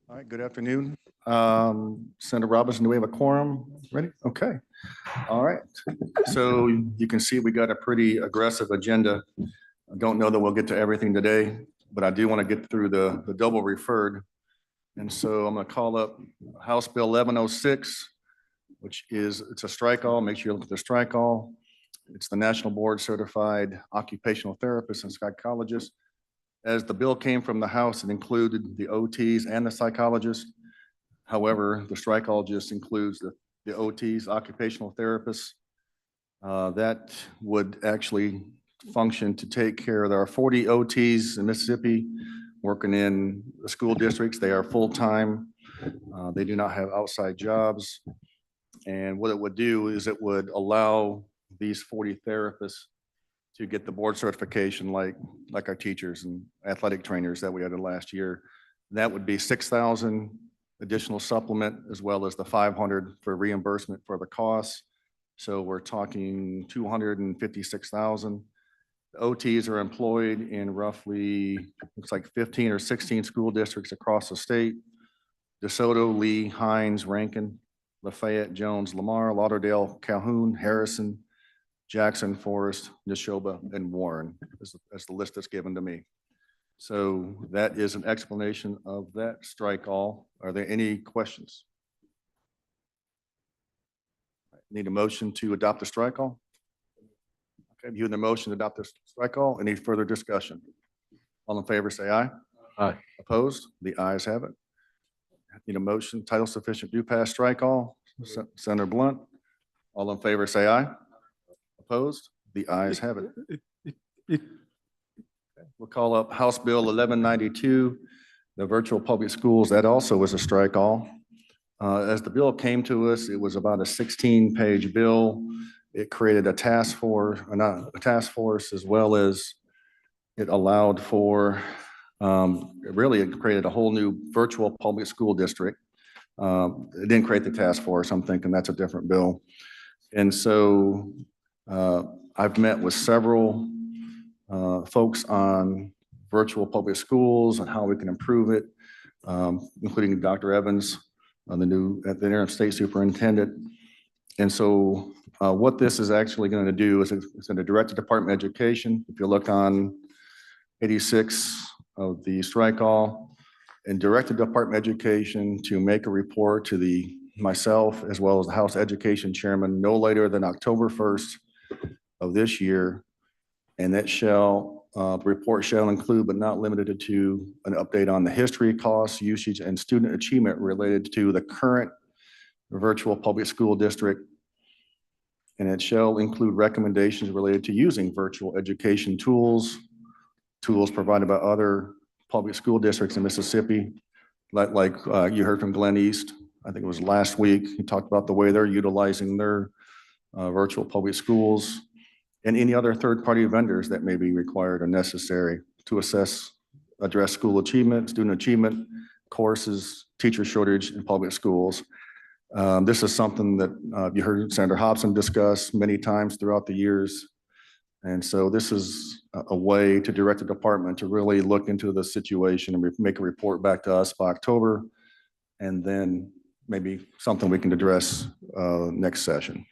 All right, good afternoon. Senator Robinson, do we have a quorum? Ready? Okay. All right. So you can see we got a pretty aggressive agenda. I don't know that we'll get to everything today, but I do want to get through the double referred. And so I'm going to call up House Bill 1106, which is, it's a strike all. Make sure you look at the strike all. It's the National Board Certified Occupational Therapists and Psychologists. As the bill came from the House, it included the OTs and the psychologists. However, the strike all just includes the OTs, occupational therapists. That would actually function to take care of, there are 40 OTs in Mississippi working in the school districts. They are full-time. They do not have outside jobs. And what it would do is it would allow these 40 therapists to get the board certification like our teachers and athletic trainers that we added last year. That would be 6,000 additional supplement, as well as the 500 for reimbursement for the costs. So we're talking 256,000. The OTs are employed in roughly, looks like 15 or 16 school districts across the state. DeSoto, Lee, Hines, Rankin, Lafayette, Jones, Lamar, Lauderdale, Calhoun, Harrison, Jackson, Forest, Neshoba, and Warren, as the list that's given to me. So that is an explanation of that strike all. Are there any questions? Need a motion to adopt the strike all? Okay, you in the motion to adopt the strike all. Any further discussion? All in favor, say aye. Aye. Opposed? The ayes have it. Need a motion, title sufficient, do pass strike all. Senator Blunt. All in favor, say aye. Opposed? The ayes have it. We'll call up House Bill 1192, the virtual public schools. That also was a strike all. As the bill came to us, it was about a 16-page bill. It created a task force, as well as it allowed for, it created a whole new virtual public school district. It didn't create the task force. I'm thinking that's a different bill. And so I've met with several folks on virtual public schools and how we can improve it, including Dr. Evans, the interim state superintendent. And so what this is actually going to do is it's going to direct the Department of Education. If you look on 86 of the strike all, and direct the Department of Education to make a report to myself as well as the House Education Chairman no later than October 1st of this year. And that the report shall include, but not limited to, an update on the history, costs, usage, and student achievement related to the current virtual public school district. And it shall include recommendations related to using virtual education tools provided by other public school districts in Mississippi. Like you heard from Glen East, I think it was last week, he talked about the way they're utilizing their virtual public schools, and any other third-party vendors that may be required or necessary to address school achievement, student achievement, courses, teacher shortage in public schools. This is something that you heard Senator Hobson discuss many times throughout the years. And so this is a way to direct the department to really look into the situation and make a report back to us by October, and then maybe something we can address next session.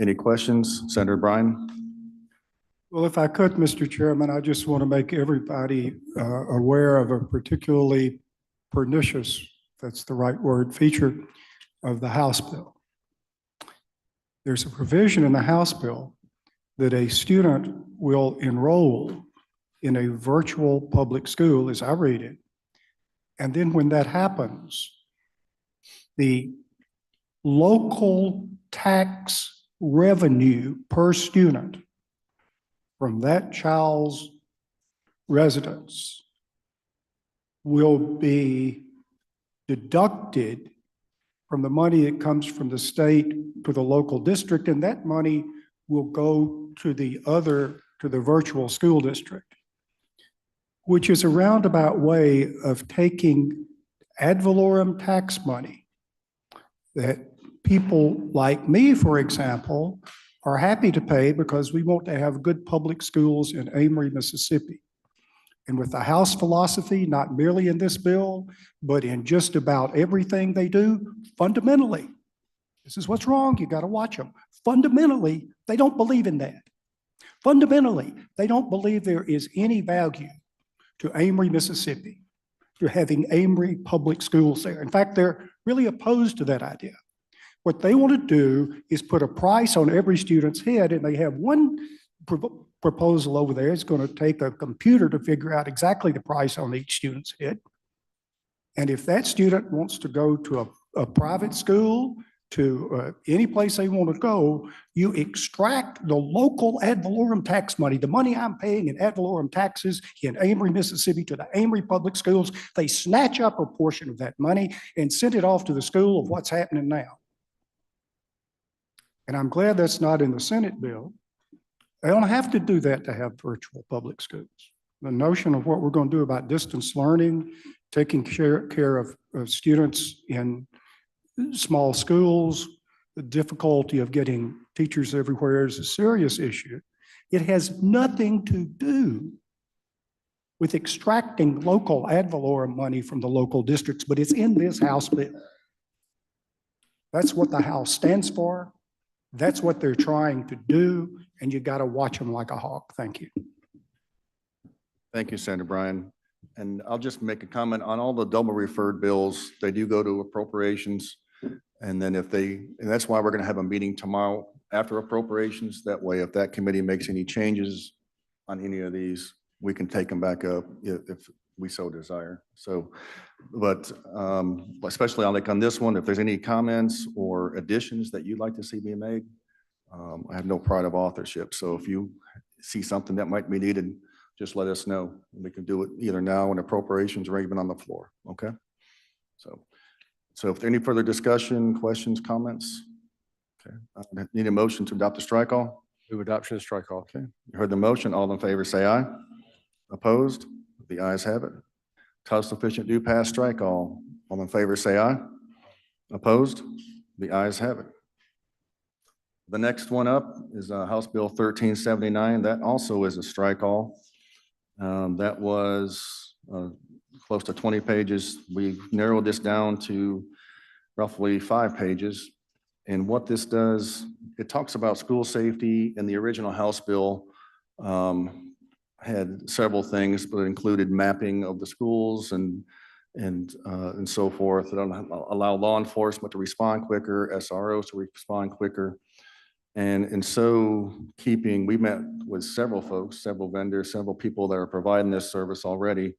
Any questions? Senator Bryan? Well, if I could, Mr. Chairman, I just want to make everybody aware of a particularly pernicious, if that's the right word, feature of the House bill. There's a provision in the House bill that a student will enroll in a virtual public school, as I read it. And then when that happens, the local tax revenue per student from that child's residence will be deducted from the money that comes from the state to the local district, and that money will go to the virtual school district, which is a roundabout way of taking ad valorem tax money that people like me, for example, are happy to pay because we want to have good public schools in Amory, Mississippi. And with the House philosophy, not merely in this bill, but in just about everything they do, fundamentally, this is what's wrong. You got to watch them. Fundamentally, they don't believe in that. Fundamentally, they don't believe there is any value to Amory, Mississippi, to having Amory public schools there. In fact, they're really opposed to that idea. What they want to do is put a price on every student's head, and they have one proposal over there. It's going to take a computer to figure out exactly the price on each student's head. And if that student wants to go to a private school, to any place they want to go, you extract the local ad valorem tax money, the money I'm paying in ad valorem taxes in Amory, Mississippi to the Amory public schools. They snatch up a portion of that money and send it off to the school of what's happening now. And I'm glad that's not in the Senate bill. They don't have to do that to have virtual public schools. The notion of what we're going to do about distance learning, taking care of students in small schools, the difficulty of getting teachers everywhere is a serious issue. It has nothing to do with extracting local ad valorem money from the local districts, but it's in this House bill. That's what the House stands for. That's what they're trying to do, and you got to watch them like a hawk. Thank you. Thank you, Senator Bryan. And I'll just make a comment on all the double referred bills. They do go to appropriations. And then and that's why we're going to have a meeting tomorrow after appropriations. That way, if that committee makes any changes on any of these, we can take them back up if we so desire. So, but especially on this one, if there's any comments or additions that you'd like to see being made, I have no pride of authorship. So if you see something that might be needed, just let us know. We can do it either now in appropriations or even on the floor. Okay. So if there any further discussion, questions, comments? Okay. I need a motion to adopt the strike all. Move adoption of strike all. Okay. You heard the motion. All in favor, say aye. Opposed? The ayes have it. Title sufficient do pass strike all. All in favor, say aye. Opposed? The ayes have it. The next one up is House Bill 1379. That also is a strike all. That was close to 20 pages. We've narrowed this down to roughly 5 pages. And what this does, it talks about school safety, and the original House bill had several things, but it included mapping of the schools and so forth. It allow law enforcement to respond quicker, SROs to respond quicker. And so we met with several folks, several vendors, several people that are providing this service already.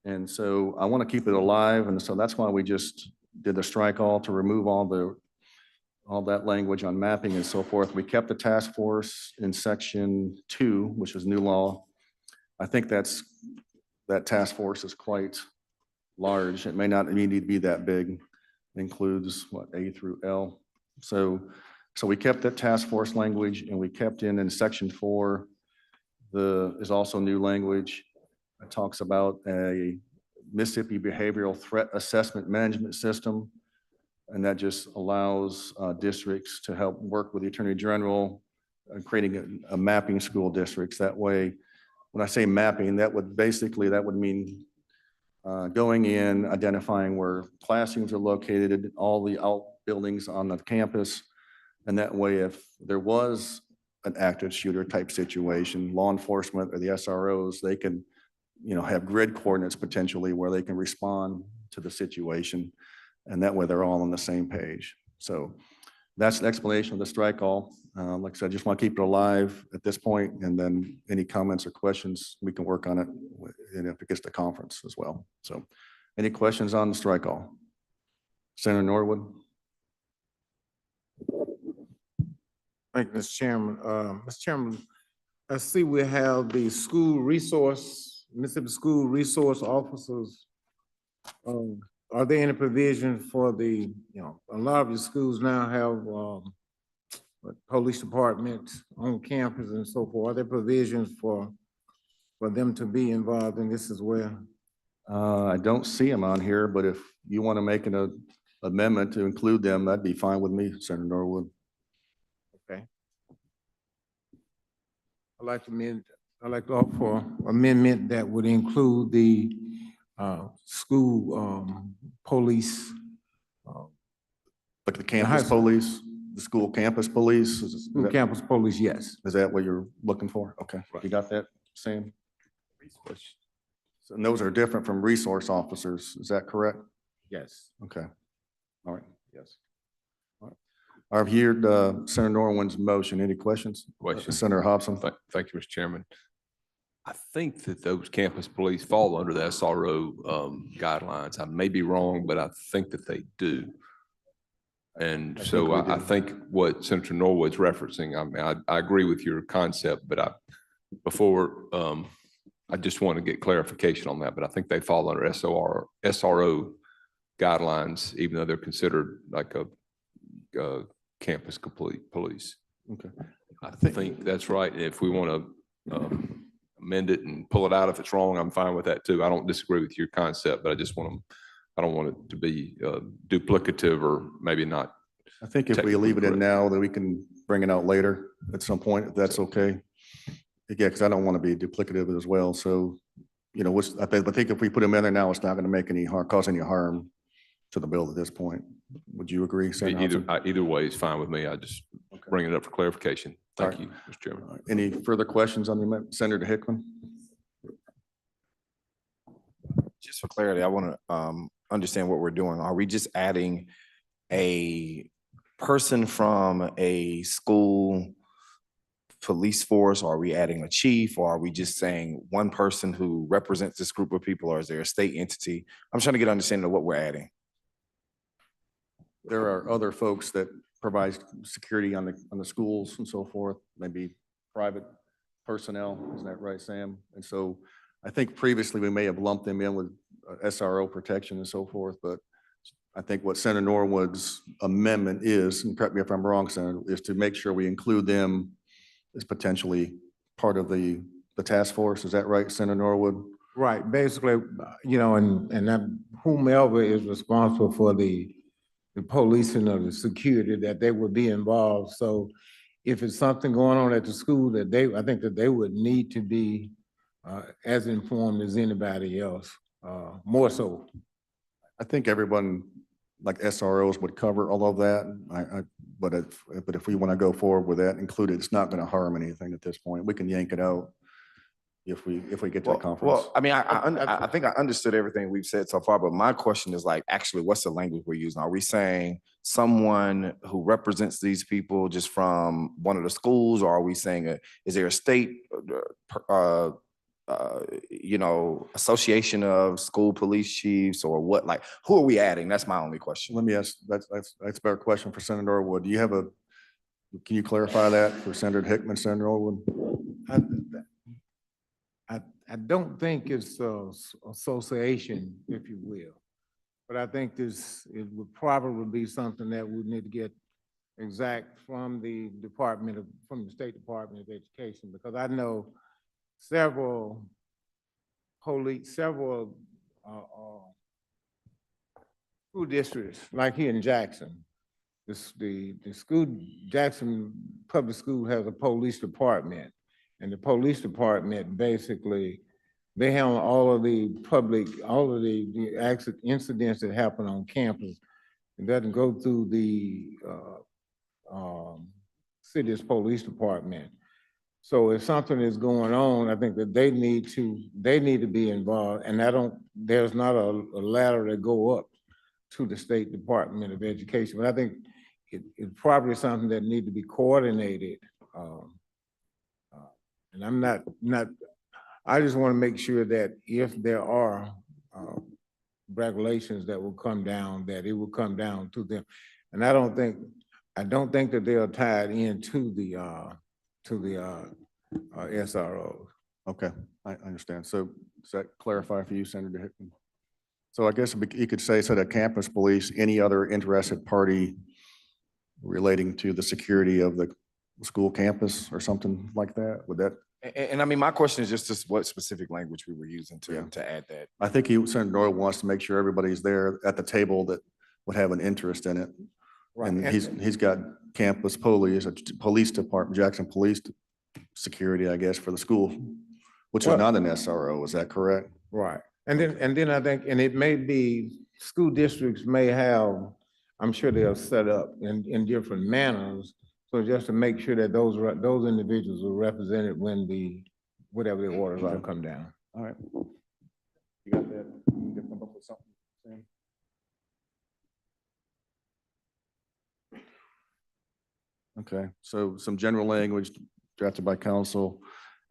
And so I want to keep it alive. And so that's why we just did the strike all to remove all that language on mapping and so forth. We kept the task force in section 2, which is new law. I think that task force is quite large. It may not need to be that big. It includes what, A through L. So we kept that task force language, and we kept in section 4, is also new language. It talks about a Mississippi Behavioral Threat Assessment Management System. And that just allows districts to help work with the Attorney General, creating a mapping school districts. That way, when I say mapping, that would mean going in, identifying where classrooms are located, all the outbuildings on the campus. And that way, if there was an active shooter type situation, law enforcement or the SROs, they can, have grid coordinates potentially where they can respond to the situation. And that way they're all on the same page. So that's an explanation of the strike all. Like I said, I just want to keep it alive at this point, and then any comments or questions, we can work on it, and if it gets to conference as well. So any questions on the strike all? Senator Norwood. Thank you, Mr. Chairman. Mr. Chairman, I see we have the Mississippi School Resource Officers. Are there any provision for a lot of the schools now have police departments on campus and so forth? Are there provisions for them to be involved in this as well? I don't see them on here, but if you want to make an amendment to include them, that'd be fine with me, Senator Norwood. Okay. I'd like to amend I'd like to offer for amendment that would include the school police. Like the high campus school. police, the school campus police? School campus police, yes. Is that what you're looking for? Okay, you got that, Sam? And those are different from resource officers, is that correct? Yes. Okay, all right, yes. All right. I've heard Senator Norwood's motion. Any questions? Question. Senator Hobson? Thank you, Mr. Chairman. I think that those campus police fall under the SRO guidelines. I may be wrong, but I think that they do. And I so think we I do. think what Senator Norwood's referencing, I mean, I agree with your concept, but I just want to get clarification on that, but I think they fall under SRO guidelines, even though they're considered like a campus complete police. Okay. I think that's right. If we want to amend it and pull it out if it's wrong, I'm fine with that too. I don't disagree with your concept, but I just want to, I don't want it to be duplicative or maybe not. I think if we leave it in now, then we can bring it out later at some point, if that's okay. Yeah, because I don't want to be duplicative as well. So, you know, I think if we put them in there now, it's not going to make any harm, cause any harm to the bill at this point. Would you agree, Senator Hobson? Either way is fine with me. I just bring it up for clarification. Thank you, Mr. Chairman. All right. Any further questions on the amendment? Senator Hickman? Just for clarity, I want to understand what we're doing. Are we just adding a person from a school police force? Or are we adding a chief? Or are we just saying one person who represents this group of people? Or is there a state entity? I'm trying to get an understanding of what we're adding. There are other folks that provide security on the schools and so forth, maybe private personnel. Isn't that right, Sam? And so I think previously we may have lumped them in with SRO protection and so forth, but I think what Senator Norwood's amendment is, and correct me if I'm wrong, Senator, is to make sure we include them as potentially part of the task force. Is that right, Senator Norwood? Right, basically, you know, and then whomever is responsible for the policing of the security, that they would be involved. So if it's something going on at the school that I think that they would need to be as informed as anybody else, more so. I think everyone, like SROs, would cover all of that. But if we want to go forward with that included, it's not going to harm anything at this point. We can yank it out if we get to the conference. Well, I mean, I think I understood everything we've said so far, but my question is like, actually, what's the language we're using? Are we saying someone who represents these people just from one of the schools, or are we saying, is there a state, you know, association of school police chiefs, or what? Like, who are we adding? That's my only question. Let me ask, that's a better question for Senator Norwood. Do you have can you clarify that for Senator Hickman, Senator Norwood? I don't think it's association, if you will, but I think it would probably be something that we need to get exact from the State Department of Education, because I know several school districts, like here in Jackson. Jackson Public School has a police department, and the police department basically, they handle all of the incidents that happen on campus. It doesn't go through the city's police department. So if something is going on, I think that they need to be involved, and there's not a ladder to go up to the State Department of Education. But I think it's probably something that needs to be coordinated. And I'm not, I just want to make sure that if there are regulations that will come down, that it will come down to them. And I don't think that they are tied into the SROs. Okay, I understand. So does that clarify for you, Senator Hickman? So I guess you could say, so that campus police, any other interested party relating to the security of the school campus or something like that? Would that? And I mean, my question is just what specific language we were using to add that. I think Senator Norwood wants to make sure everybody's there at the table that would have an interest in it. Right. And he's got campus police, a police department, Jackson Police Security, I guess, for the school which is not an SRO, is that correct? Right. And then I think, and it may be, school districts may have, I'm sure they'll set up in different manners. So just to make sure that those individuals are represented when whatever the orders are come down. All right. You got that? You can come up with something, Sam? Okay, so some general language drafted by council,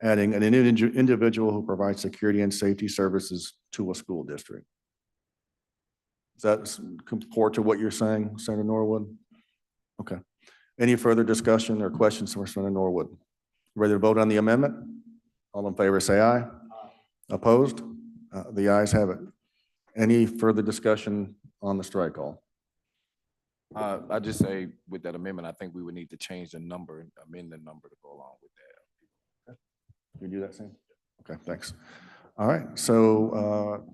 adding an individual who provides security and safety services to a school district. Does that comport to what you're saying, Senator Norwood? Okay. Any further discussion or questions for Senator Norwood? Ready to vote on the amendment? All in favor, say aye. Opposed? The ayes have it. Any further discussion on the strike all? I just say with that amendment, I think we would need to change the number and amend the number to go along with that. Can you do that, Sam? Okay, thanks. All right, so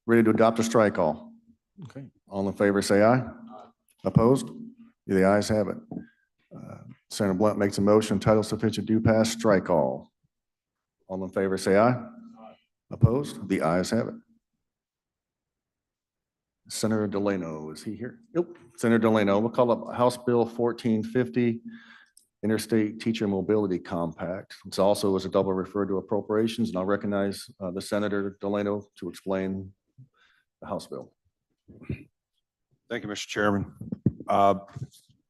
ready to adopt a strike all? Okay, all in favor, say aye. Opposed? The ayes have it. Senator Blunt makes a motion, title sufficient, do pass, strike all. All in favor, say aye. Opposed? The ayes have it. Senator Delano, is he here? Nope. Senator Delano, we'll call up House Bill 1450, Interstate Teacher Mobility Compact. It's also as a double referred to appropriations, and I'll recognize the Senator Delano to explain the House bill. Thank you, Mr. Chairman.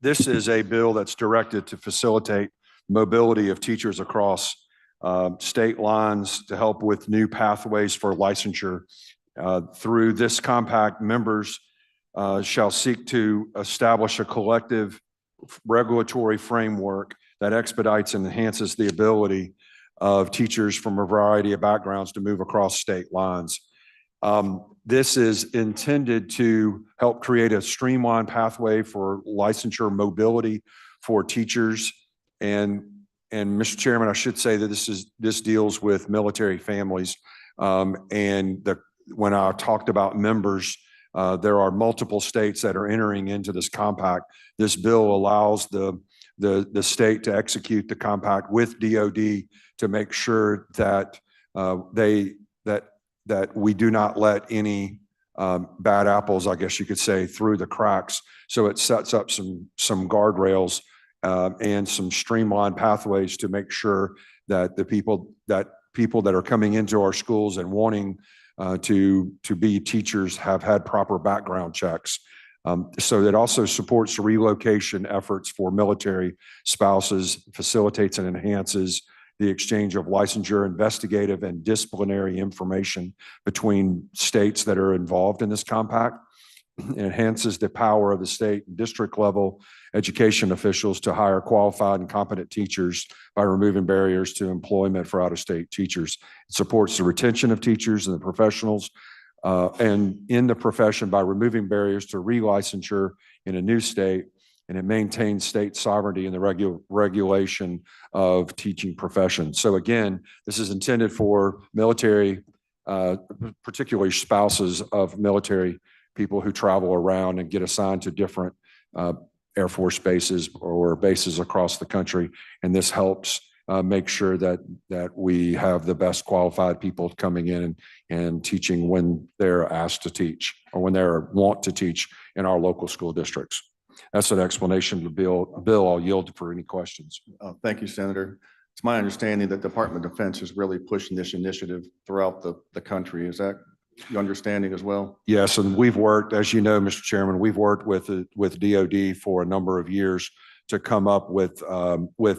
This is a bill that's directed to facilitate mobility of teachers across state lines to help with new pathways for licensure. Through this compact, members shall seek to establish a collective regulatory framework that expedites and enhances the ability of teachers from a variety of backgrounds to move across state lines. This is intended to help create a streamlined pathway for licensure mobility for teachers. And Mr. Chairman, I should say that this deals with military families. When I talked about members, there are multiple states that are entering into this compact. This bill allows the state to execute the compact with DOD to make sure that that we do not let any bad apples, I guess you could say, through the cracks. So it sets up some guardrails and some streamlined pathways to make sure that the people that are coming into our schools and wanting to be teachers have had proper background checks. So that also supports the relocation efforts for military spouses, facilitates and enhances the exchange of licensure, investigative, and disciplinary information between states that are involved in this compact. It enhances the power of the state and district level education officials to hire qualified and competent teachers by removing barriers to employment for out-of-state teachers. It supports the retention of teachers and the professionals and in the profession by removing barriers to relicensure in a new state, and it maintains state sovereignty in the regulation of teaching professions. So again, this is intended for military, particularly spouses of military people who travel around and get assigned to different Air Force bases or bases across the country. And this helps make sure that we have the best qualified people coming in and teaching when they're asked to teach or when they want to teach in our local school districts. That's an explanation of the bill. Bill, I'll yield for any questions. Thank you, Senator. It's my understanding that Department of Defense is really pushing this initiative throughout the country. Is that your understanding as well? Yes, and we've worked, as you know, Mr. Chairman, we've worked with DOD for a number of years to come up with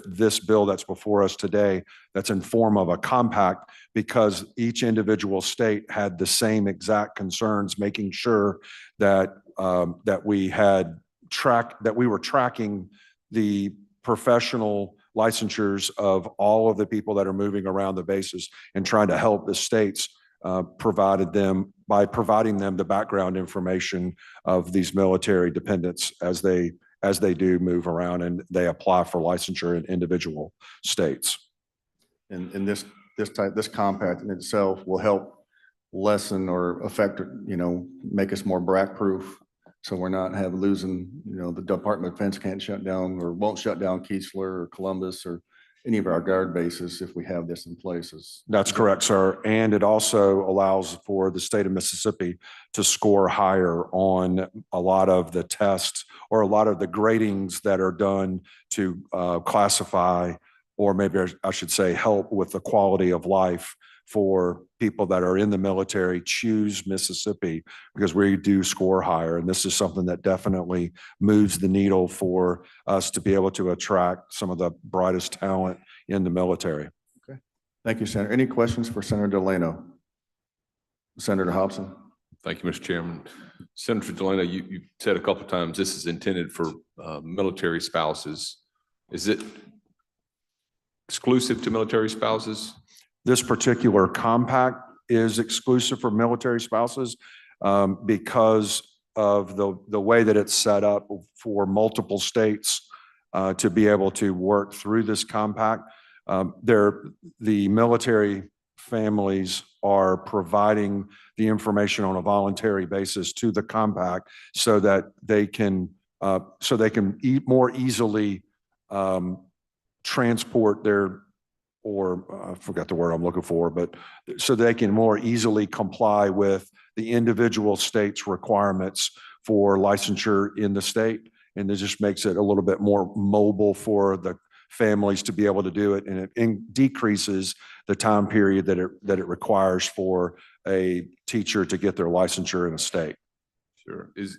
this bill that's before us today that's in form of a compact, because each individual state had the same exact concerns, making sure that we were tracking the professional licensures of all of the people that are moving around the bases and trying to help the states providing them the background information of these military dependents as they do move around and they apply for licensure in individual states. And this compact in itself will help lessen or affect, make us more BRAC proof. So we're not losing, the Department of Defense can't shut down or won't shut down Keesler or Columbus or any of our guard bases if we have this in place. That's correct, sir. And it also allows for the state of Mississippi to score higher on a lot of the tests or a lot of the gradings that are done to classify, or maybe I should say, help with the quality of life for people that are in the military. Choose Mississippi because we do score higher. And this is something that definitely moves the needle for us to be able to attract some of the brightest talent in the military. Thank you, Senator. Any questions for Senator Delano? Senator Hobson? Thank you, Mr. Chairman. Senator Delano, you said a couple of times this is intended for military spouses. Is it exclusive to military spouses? This particular compact is exclusive for military spouses because of the way that it's set up for multiple states to be able to work through this compact. The military families are providing the information on a voluntary basis to the compact so that they can more easily transport their, or I forgot the word I'm looking for, but so they can more easily comply with the individual state's requirements for licensure in the state. And it just makes it a little bit more mobile for the families to be able to do it. And it decreases the time period that it requires for a teacher to get their licensure in a state. Sure. Is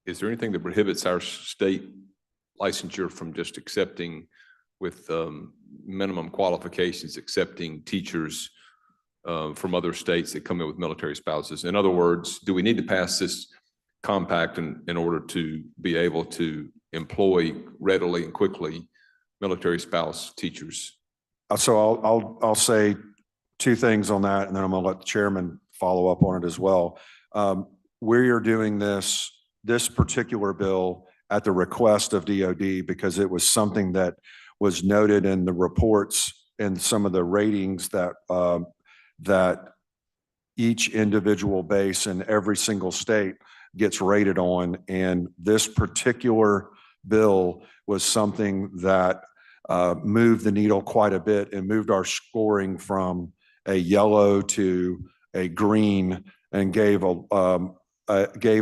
there anything that prohibits our state licensure from just accepting with minimum qualifications, accepting teachers from other states that come in with military spouses? In other words, do we need to pass this compact in order to be able to employ readily and quickly military spouse teachers? So I'll say two things on that, and then I'm going to let the chairman follow up on it as well. We are doing this particular bill at the request of DOD because it was something that was noted in the reports and some of the ratings that each individual base in every single state gets rated on. And this particular bill was something that moved the needle quite a bit and moved our scoring from a yellow to a green and gave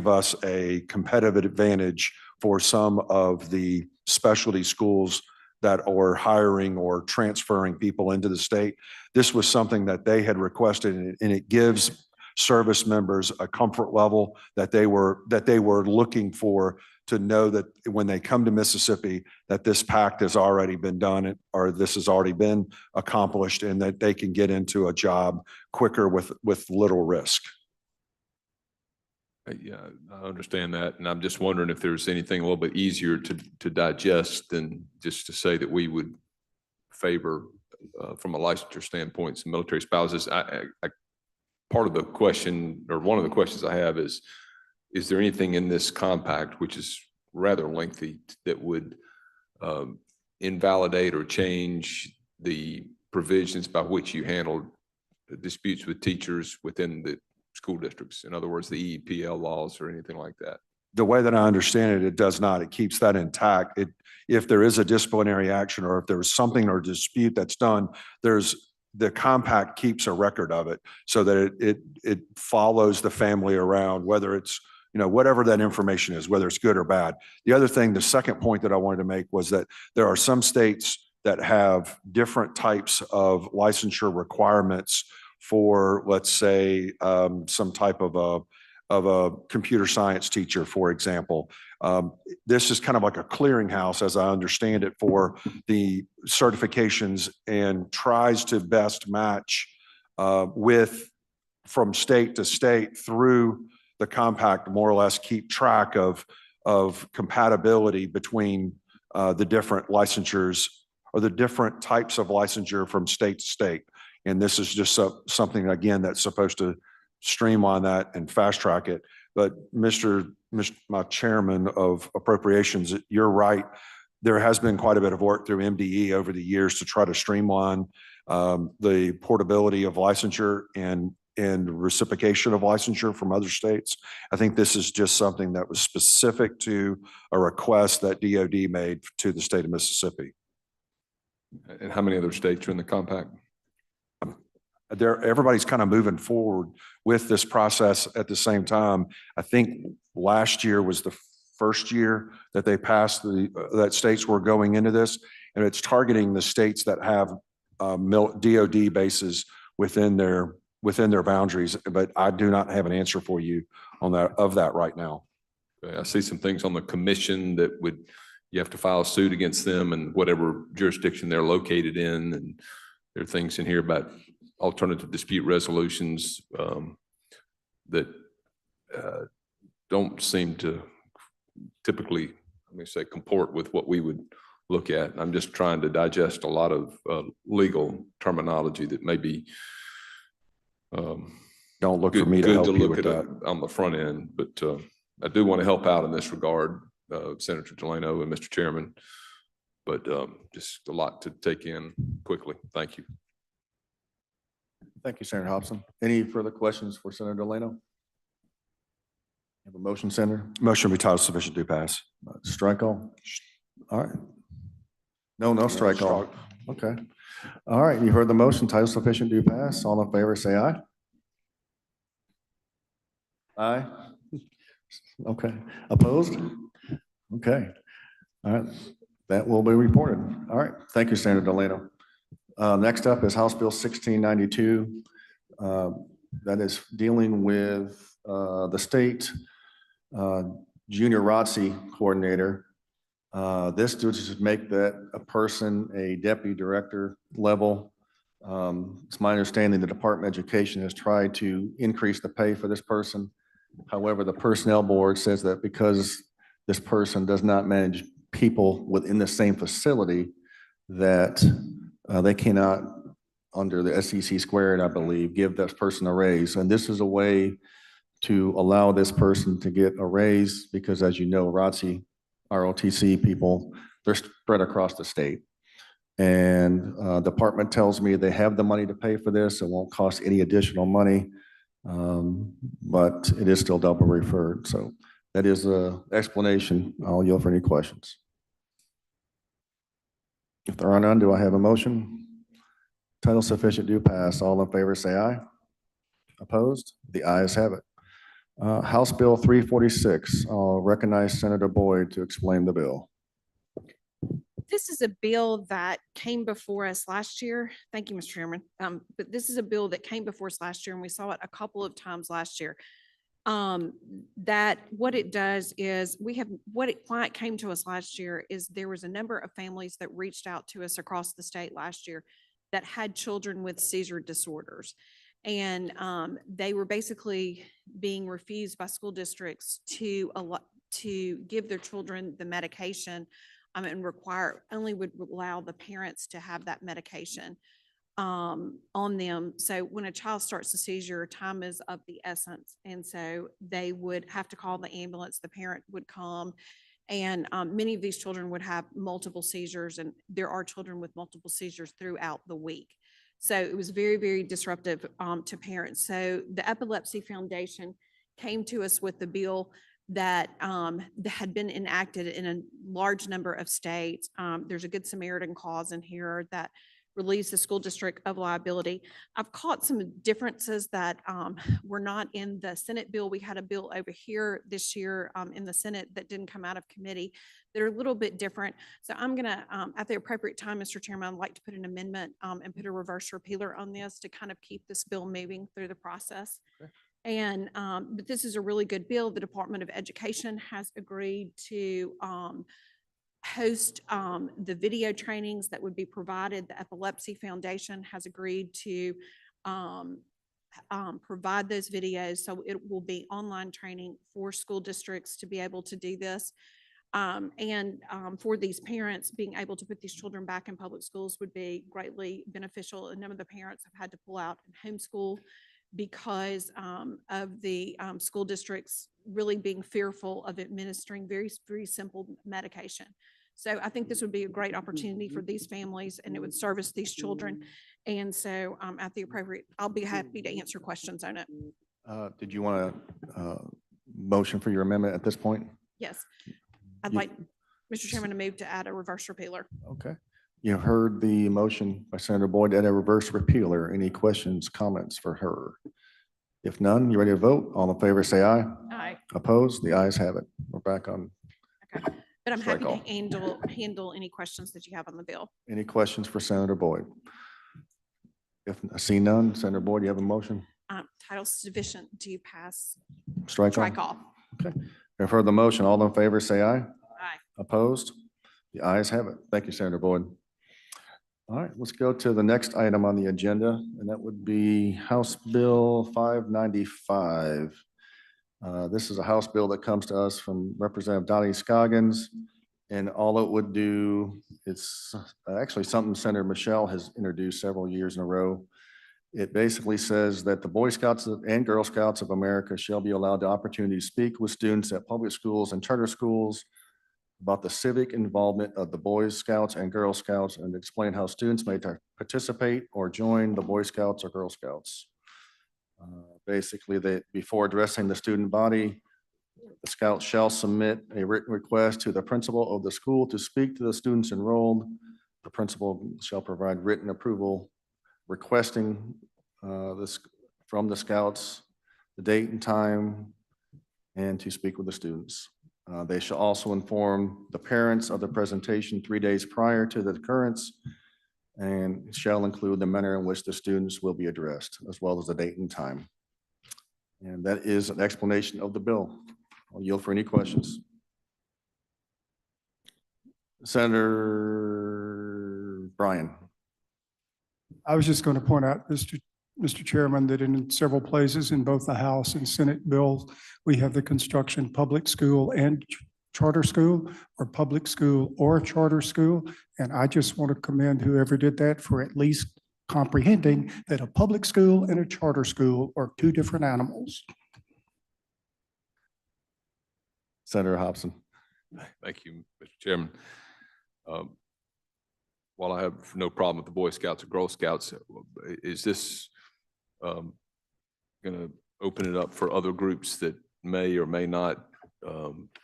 us a competitive advantage for some of the specialty schools that are hiring or transferring people into the state. This was something that they had requested, and it gives service members a comfort level that they were looking for, to know that when they come to Mississippi, that this pact has already been done or this has already been accomplished, and that they can get into a job quicker with little risk. Yeah, I understand that. And I'm just wondering if there's anything a little bit easier to digest than just to say that we would favor, from a licensure standpoint, some military spouses. Part of the question, or one of the questions I have is there anything in this compact, which is rather lengthy, that would invalidate or change the provisions by which you handle disputes with teachers within the school districts? In other words, the EPL laws or anything like that? The way that I understand it, it does not. It keeps that intact. If there is a disciplinary action, or if there's something or dispute that's done, the compact keeps a record of it so that it follows the family around, whether it's, whatever that information is, whether it's good or bad. The other thing, the second point that I wanted to make was that there are some states that have different types of licensure requirements for, let's say, some type of a computer science teacher, for example. This is kind of like a clearinghouse, as I understand it, for the certifications, and tries to best match from state to state through the compact, more or less keep track of compatibility between the different licensures or the different types of licensure from state to state. And this is just something, again, that's supposed to streamline that and fast track it. But my chairman of appropriations, you're right. There has been quite a bit of work through MDE over the years to try to streamline the portability of licensure and reciprocation of licensure from other states. I think this is just something that was specific to a request that DOD made to the state of Mississippi. And how many other states are in the compact? Everybody's kind of moving forward with this process at the same time. I think last year was the first year that they passed that states were going into this, and it's targeting the states that have DOD bases within their boundaries, but I do not have an answer for you on that right now. Okay, I see some things on the commission that you have to file a suit against them and whatever jurisdiction they're located in. And there are things in here about alternative dispute resolutions that don't seem to typically, let me say, comport with what we would look at. I'm just trying to digest a lot of legal terminology that may be Don't look for good, me to good help to you look with at that. on the front end, but I do want to help out in this regard, Senator Delano and Mr. Chairman. But just a lot to take in quickly. Thank you. Thank you, Senator Hobson. Any further questions for Senator Delano? Have a motion, Senator? Motion be titled sufficient due pass. Strike all? All right. No strike all. Okay. All right, you heard the motion, title sufficient due pass. All in favor, say aye. Aye. Okay. Opposed? Okay. All right. That will be reported. All right. Thank you, Senator Delano. Next up is House Bill 1692. That is dealing with the state junior ROTC coordinator. This would just make that a person a deputy director level. It's my understanding the Department of Education has tried to increase the pay for this person. However, the Personnel Board says that because this person does not manage people within the same facility, that they cannot, under the SEC squared, I believe, give this person a raise. And this is a way to allow this person to get a raise because, as you know, ROTC people, they're spread across the state. And department tells me they have the money to pay for this. It won't cost any additional money, but it is still double referred. So that is the explanation. I'll yield for any questions. If there are none, do I have a motion? Title sufficient due pass. All in favor, say aye. Opposed? The ayes have it. House Bill 346. I'll recognize Senator Boyd to explain the bill. This is a bill that came before us last year. Thank you, Mr. Chairman. But this is a bill that came before us last year, and we saw it a couple of times last year. That what it does is why it came to us last year is there was a number of families that reached out to us across the state last year that had children with seizure disorders. And they were basically being refused by school districts to give their children the medication and only would allow the parents to have that medication on them. So when a child starts a seizure, time is of the essence. And so they would have to call the ambulance, the parent would come, and many of these children would have multiple seizures, and there are children with multiple seizures throughout the week. So it was very, very disruptive to parents. So the Epilepsy Foundation came to us with the bill that had been enacted in a large number of states. There's a Good Samaritan clause in here that relieves the school district of liability. I've caught some differences that were not in the Senate bill. We had a bill over here this year in the Senate that didn't come out of committee that are a little bit different. So I'm gonna, at the appropriate time, Mr. Chairman, I'd like to put an amendment and put a reverse repealer on this to kind of keep this bill moving through the process. Okay. And, but this is a really good bill. The Department of Education has agreed to host the video trainings that would be provided. The Epilepsy Foundation has agreed to provide those videos. So it will be online training for school districts to be able to do this. And for these parents, being able to put these children back in public schools would be greatly beneficial. A number of the parents have had to pull out and homeschool because of the school districts really being fearful of administering very, very simple medication. So I think this would be a great opportunity for these families, and it would service these children. And so at the appropriate, I'll be happy to answer questions on it. Did you want to motion for your amendment at this point? Yes. I'd You- like, Mr. Chairman, to move to add a reverse repealer. Okay. You heard the motion by Senator Boyd to add a reverse repealer. Any questions, comments for her? If none, you ready to vote? All in favor, say aye. Aye. Opposed? The ayes have it. We're back on. Okay. But I'm Strike happy all. to handle any questions that you have on the bill. Any questions for Senator Boyd? If I see none, Senator Boyd, you have a motion? Title sufficient to pass, Strike strike all? all. You've heard the motion. All in favor, say aye. Aye. Opposed? The ayes have it. Thank you, Senator Boyd. All right, let's go to the next item on the agenda, and that would be House Bill 595. This is a House bill that comes to us from Representative Dottie Scoggins. And all it would do, it's actually something Senator Michelle has introduced several years in a row. It basically says that the Boy Scouts and Girl Scouts of America shall be allowed the opportunity to speak with students at public schools and charter schools about the civic involvement of the Boy Scouts and Girl Scouts and explain how students may participate or join the Boy Scouts or Girl Scouts. Basically, before addressing the student body, the Scouts shall submit a written request to the principal of the school to speak to the students enrolled. The principal shall provide written approval requesting this from the Scouts, the date and time, and to speak with the students. They shall also inform the parents of the presentation 3 days prior to the occurrence and shall include the manner in which the students will be addressed, as well as the date and time. And that is an explanation of the bill. I'll yield for any questions. Senator Bryan. I was just going to point out, Mr. Chairman, that in several places in both the House and Senate bills, we have the construction public school and charter school, or public school or charter school. And I just want to commend whoever did that for at least comprehending that a public school and a charter school are two different animals. Senator Hobson. Thank you, Mr. Chairman. While I have no problem with the Boy Scouts or Girl Scouts, is this going to open it up for other groups that may or may not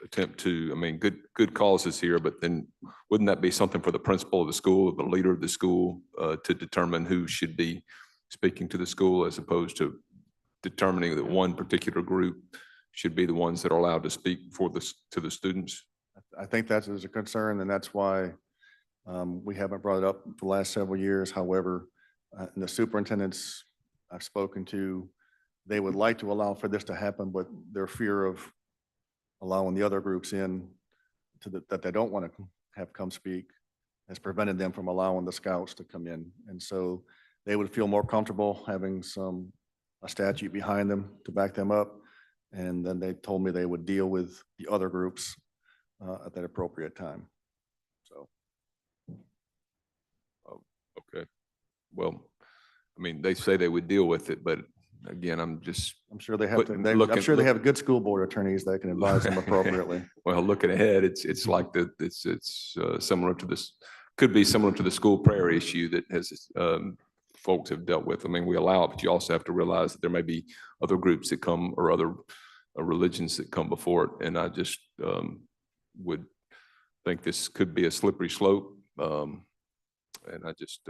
attempt to, I mean, good causes here, but then wouldn't that be something for the principal of the school, the leader of the school, to determine who should be speaking to the school, as opposed to determining that one particular group should be the ones that are allowed to speak to the students? I think that is a concern, and that's why we haven't brought it up for the last several years. However, and the superintendents I've spoken to, they would like to allow for this to happen, but their fear of allowing the other groups in that they don't want to have come speak has prevented them from allowing the Scouts to come in. And so they would feel more comfortable having a statute behind them to back them up. And then they told me they would deal with the other groups at that appropriate time. So. Okay. Well, I mean, they say they would deal with it, but again, I'm sure they have to, But I'm sure they have good school board attorneys that can advise them appropriately. well, looking ahead, it's like it's similar to this, could be similar to the school prayer issue that has folks have dealt with. I mean, we allow it, but you also have to realize that there may be other groups that come, or other religions that come before it. And I just would think this could be a slippery slope. And I just,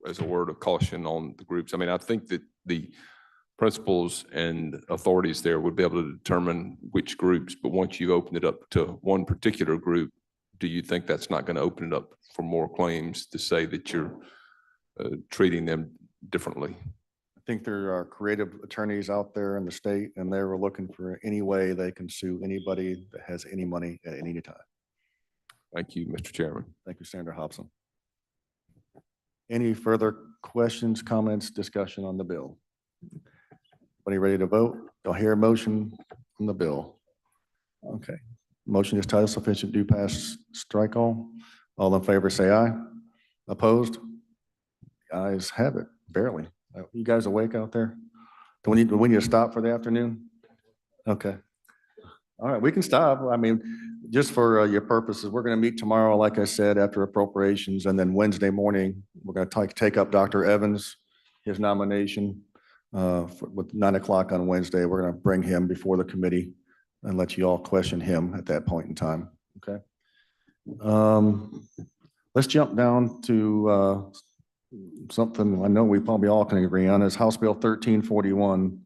as a word of caution on the groups, I mean, I think that the principals and authorities there would be able to determine which groups, but once you open it up to one particular group, do you think that's not going to open it up for more claims to say that you're treating them differently? I think there are creative attorneys out there in the state, and they were looking for any way they can sue anybody that has any money at any time. Thank you, Mr. Chairman. Thank you, Senator Hobson. Any further questions, comments, discussion on the bill? Everybody ready to vote? I'll hear a motion on the bill. Okay. Motion is title sufficient, do pass, strike all. All in favor, say aye. Opposed? The ayes have it, barely. You guys awake out there? Do we need to stop for the afternoon? Okay. All right, we can stop. I mean, just for your purposes, we're going to meet tomorrow, like I said, after appropriations, and then Wednesday morning, we're going to take up Dr. Evans, his nomination with 9 o'clock on Wednesday. We're going to bring him before the committee and let you all question him at that point in time. Okay. Let's jump down to something I know we probably all can agree on is House Bill 1341.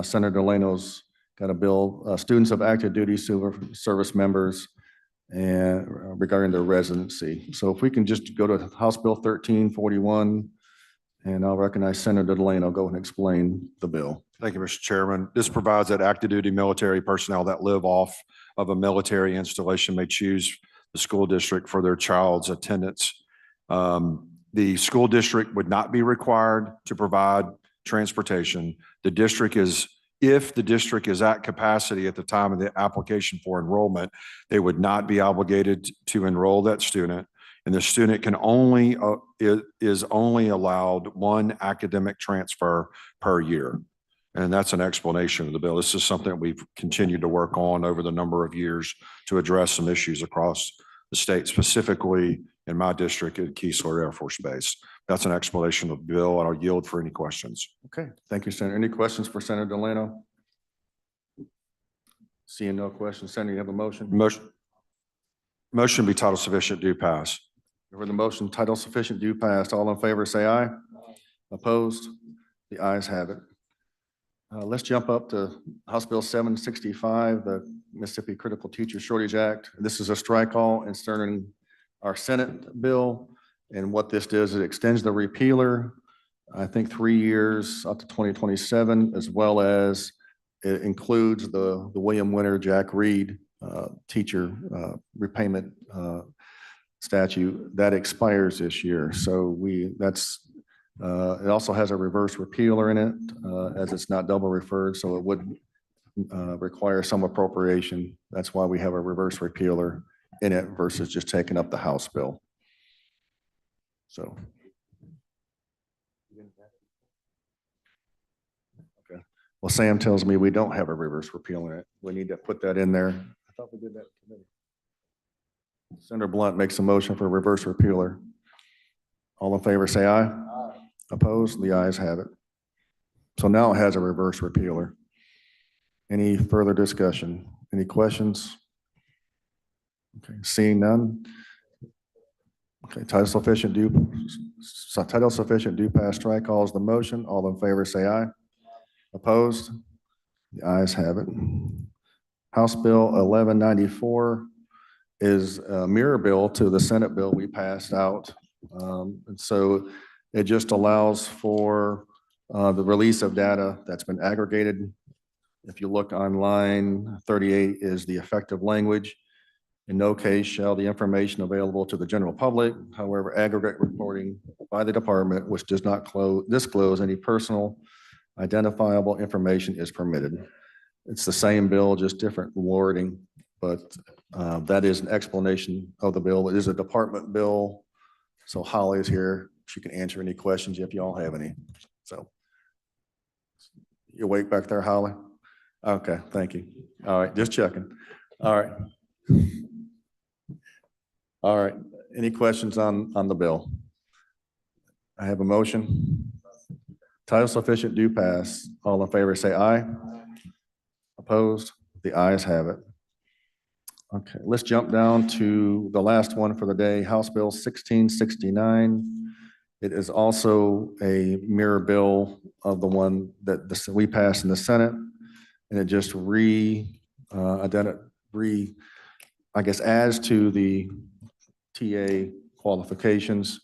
Senator Delano's got a bill, students of active duty service members and regarding their residency. So if we can just go to House Bill 1341, and I'll recognize Senator Delano go and explain the bill. Thank you, Mr. Chairman. This provides that active duty military personnel that live off of a military installation may choose the school district for their child's attendance. The school district would not be required to provide transportation. The district is, if the district is at capacity at the time of the application for enrollment, they would not be obligated to enroll that student. And the student can only, is only allowed one academic transfer per year. And that's an explanation of the bill. This is something we've continued to work on over the number of years to address some issues across the state, specifically in my district at Keesler Air Force Base. That's an explanation of the bill, and I'll yield for any questions. Okay, thank you, Senator. Any questions for Senator Delano? Seeing no questions, Senator, you have a motion? Motion be title sufficient, do pass. For the motion, title sufficient, do pass. All in favor, say aye. Opposed? The ayes have it. Let's jump up to House Bill 765, the Mississippi Critical Teacher Shortage Act. This is a strike all concerning our Senate bill. And what this does, it extends the repealer, I think 3 years up to 2027, as well as it includes the William Winter, Jack Reed teacher repayment statute that expires this year. So it also has a reverse repealer in it, as it's not double referred, so it would require some appropriation. That's why we have a reverse repealer in it versus just taking up the House bill. So. Okay. Well, Sam tells me we don't have a reverse repeal in it. We need to put that in there. I thought we did that today. Senator Blunt makes a motion for reverse repealer. All in favor, say aye. Opposed? The ayes have it. So now it has a reverse repealer. Any further discussion? Any questions? Okay, seeing none. Okay, title sufficient do pass strike all is the motion. All in favor, say aye. Opposed? The ayes have it. House Bill 1194 is a mirror bill to the Senate bill we passed out. And so it just allows for the release of data that's been aggregated. If you look on line 38 is the effective language. In no case shall the information available to the general public, however, aggregate reporting by the department which does not disclose any personal identifiable information is permitted. It's the same bill, just different wording, but that is an explanation of the bill. It is a department bill. So Holly is here. She can answer any questions if y'all have any. So you awake back there, Holly? Okay, thank you. All right, just checking. All right. All right, any questions on the bill? I have a motion. Title sufficient do pass. All in favor, say aye. Opposed? The ayes have it. Okay, let's jump down to the last one for the day, House Bill 1669. It is also a mirror bill of the one that we passed in the Senate. And it just I guess, adds to the TA qualifications.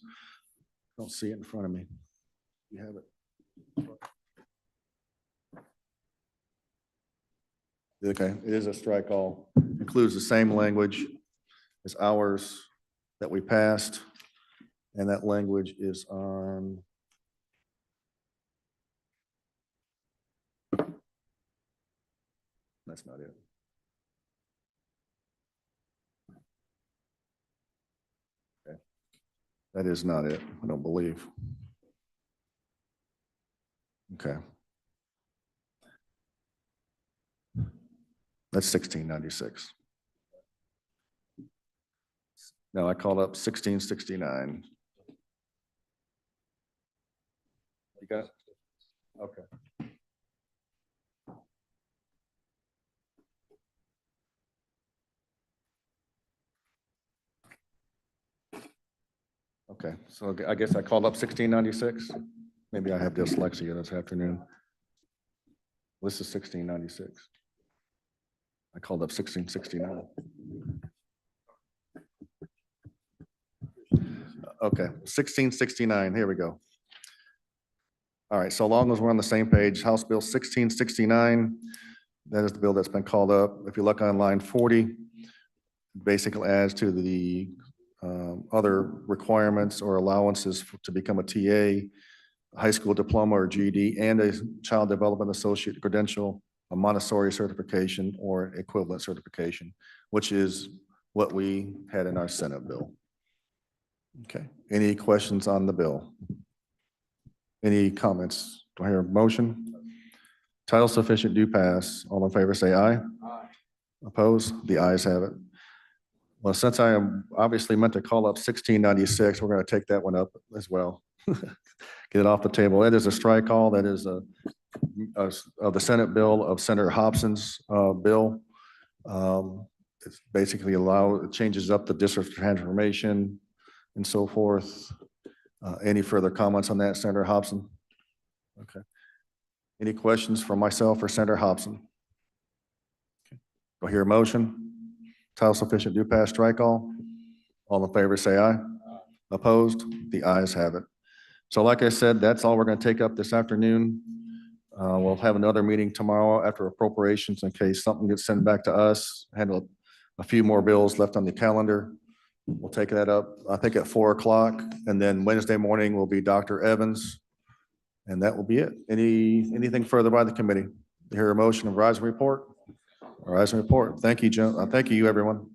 Don't see it in front of me. You have it. Okay, it is a strike all. Includes the same language as ours that we passed. And that language is on. That's not it. Okay. That is not it, I don't believe. Okay. That's 1696. No, I called up 1669. You got it? Okay. Okay, so I guess I called up 1696. Maybe I have dyslexia this afternoon. This is 1696. I called up 1669. Okay, 1669, here we go. All right, so long as we're on the same page, House Bill 1669, that is the bill that's been called up. If you look on line 40, basically adds to the other requirements or allowances to become a TA, high school diploma or GED, and a child development associate credential, a Montessori certification or equivalent certification, which is what we had in our Senate bill. Okay, any questions on the bill? Any comments? Do I hear a motion? Title sufficient, do pass. All in favor, say aye. Aye. Opposed? The ayes have it. Well, since I am obviously meant to call up 1696, we're going to take that one up as well. Get it off the table. It is a strike call. That is of the Senate bill of Senator Hobson's bill. It's basically it changes up the district transformation and so forth. Any further comments on that, Senator Hobson? Okay. Any questions from myself or Senator Hobson? Okay. Do I hear a motion? Title sufficient, do pass, strike all. All in favor, say aye. Opposed? The ayes have it. So like I said, that's all we're going to take up this afternoon. We'll have another meeting tomorrow after appropriations in case something gets sent back to us. Handle a few more bills left on the calendar. We'll take that up, I think, at 4 o'clock. And then Wednesday morning will be Dr. Evans. And that will be it. Anything further by the committee? Hear a motion of rise and report? Rise and report. Thank you, Joe. Thank you, everyone.